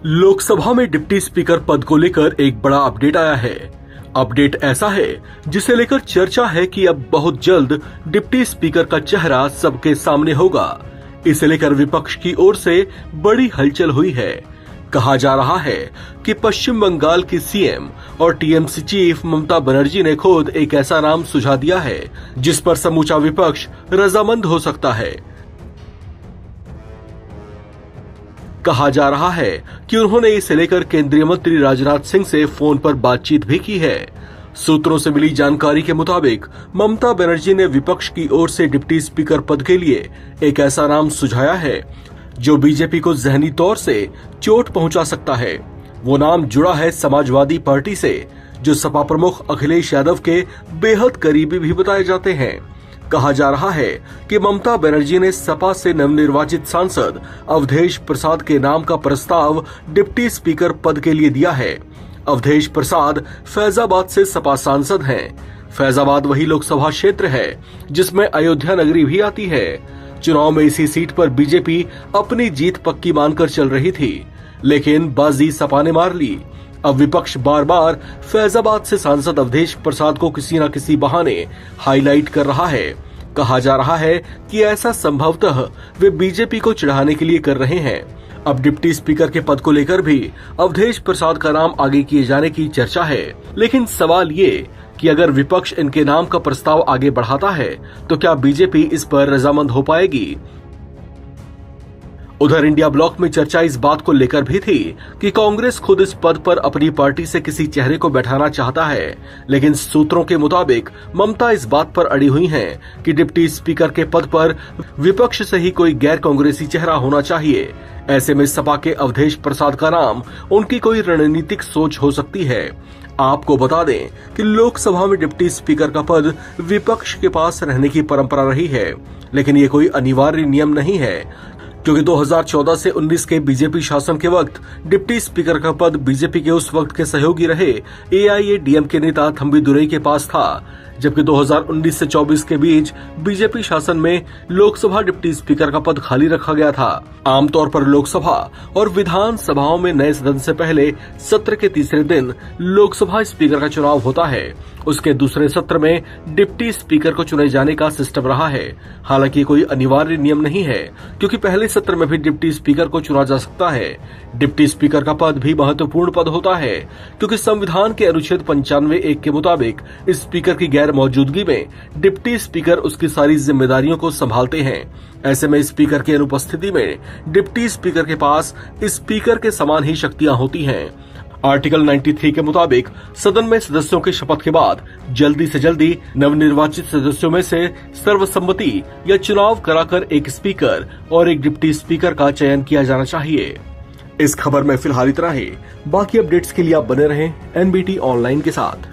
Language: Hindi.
लोकसभा में डिप्टी स्पीकर पद को लेकर एक बड़ा अपडेट आया है। अपडेट ऐसा है जिसे लेकर चर्चा है कि अब बहुत जल्द डिप्टी स्पीकर का चेहरा सबके सामने होगा। इसे लेकर विपक्ष की ओर से बड़ी हलचल हुई है। कहा जा रहा है कि पश्चिम बंगाल की सीएम और टीएमसी चीफ ममता बनर्जी ने खुद एक ऐसा नाम सुझा दिया है जिस पर समूचा विपक्ष रजामंद हो सकता है। कहा जा रहा है कि उन्होंने इसे लेकर केंद्रीय मंत्री राजनाथ सिंह से फोन पर बातचीत भी की है। सूत्रों से मिली जानकारी के मुताबिक ममता बनर्जी ने विपक्ष की ओर से डिप्टी स्पीकर पद के लिए एक ऐसा नाम सुझाया है जो बीजेपी को जहनी तौर से चोट पहुंचा सकता है। वो नाम जुड़ा है समाजवादी पार्टी से, जो सपा प्रमुख अखिलेश यादव के बेहद करीबी भी बताए जाते हैं। कहा जा रहा है कि ममता बनर्जी ने सपा से नवनिर्वाचित सांसद अवधेश प्रसाद के नाम का प्रस्ताव डिप्टी स्पीकर पद के लिए दिया है। अवधेश प्रसाद फैजाबाद से सपा सांसद हैं। फैजाबाद वही लोकसभा क्षेत्र है जिसमें अयोध्या नगरी भी आती है। चुनाव में इसी सीट पर बीजेपी अपनी जीत पक्की मानकर चल रही थी, लेकिन बाजी सपा ने मार ली। अब विपक्ष बार बार फैजाबाद से सांसद अवधेश प्रसाद को किसी न किसी बहाने हाईलाइट कर रहा है। कहा जा रहा है कि ऐसा संभवतः वे बीजेपी को चिढ़ाने के लिए कर रहे हैं। अब डिप्टी स्पीकर के पद को लेकर भी अवधेश प्रसाद का नाम आगे किए जाने की चर्चा है, लेकिन सवाल ये कि अगर विपक्ष इनके नाम का प्रस्ताव आगे बढ़ाता है तो क्या बीजेपी इस पर रजामंद हो पाएगी। उधर इंडिया ब्लॉक में चर्चा इस बात को लेकर भी थी कि कांग्रेस खुद इस पद पर अपनी पार्टी से किसी चेहरे को बैठाना चाहता है, लेकिन सूत्रों के मुताबिक ममता इस बात पर अड़ी हुई हैं कि डिप्टी स्पीकर के पद पर विपक्ष से ही कोई गैर कांग्रेसी चेहरा होना चाहिए। ऐसे में सपा के अवधेश प्रसाद का नाम उनकी कोई रणनीतिक सोच हो सकती है। आपको बता दें कि लोकसभा में डिप्टी स्पीकर का पद विपक्ष के पास रहने की परंपरा रही है, लेकिन ये कोई अनिवार्य नियम नहीं है, क्योंकि 2014 से 19 के बीजेपी शासन के वक्त डिप्टी स्पीकर का पद बीजेपी के उस वक्त के सहयोगी रहे एआईएडीएमके नेता थंबी दुरई के पास था, जबकि 2019 से 24 के बीच बीजेपी शासन में लोकसभा डिप्टी स्पीकर का पद खाली रखा गया था। आमतौर पर लोकसभा और विधान सभाओं में नए सदन से पहले सत्र के तीसरे दिन लोकसभा स्पीकर का चुनाव होता है। उसके दूसरे सत्र में डिप्टी स्पीकर को चुने जाने का सिस्टम रहा है। हालांकि कोई अनिवार्य नियम नहीं है, क्योंकि पहले सत्र में भी डिप्टी स्पीकर को चुना जा सकता है। डिप्टी स्पीकर का पद भी महत्वपूर्ण पद होता है, क्योंकि संविधान के अनुच्छेद 95(1) के मुताबिक स्पीकर की गैर मौजूदगी में डिप्टी स्पीकर उसकी सारी जिम्मेदारियों को संभालते हैं। ऐसे में स्पीकर की अनुपस्थिति में डिप्टी स्पीकर के पास स्पीकर के समान ही शक्तियां होती हैं। आर्टिकल 93 के मुताबिक सदन में सदस्यों के शपथ के बाद जल्दी से जल्दी नवनिर्वाचित सदस्यों में से सर्वसम्मति या चुनाव कराकर एक स्पीकर और एक डिप्टी स्पीकर का चयन किया जाना चाहिए। इस खबर में फिलहाल इतना ही। बाकी अपडेट्स के लिए आप बने रहें एनबीटी ऑनलाइन के साथ।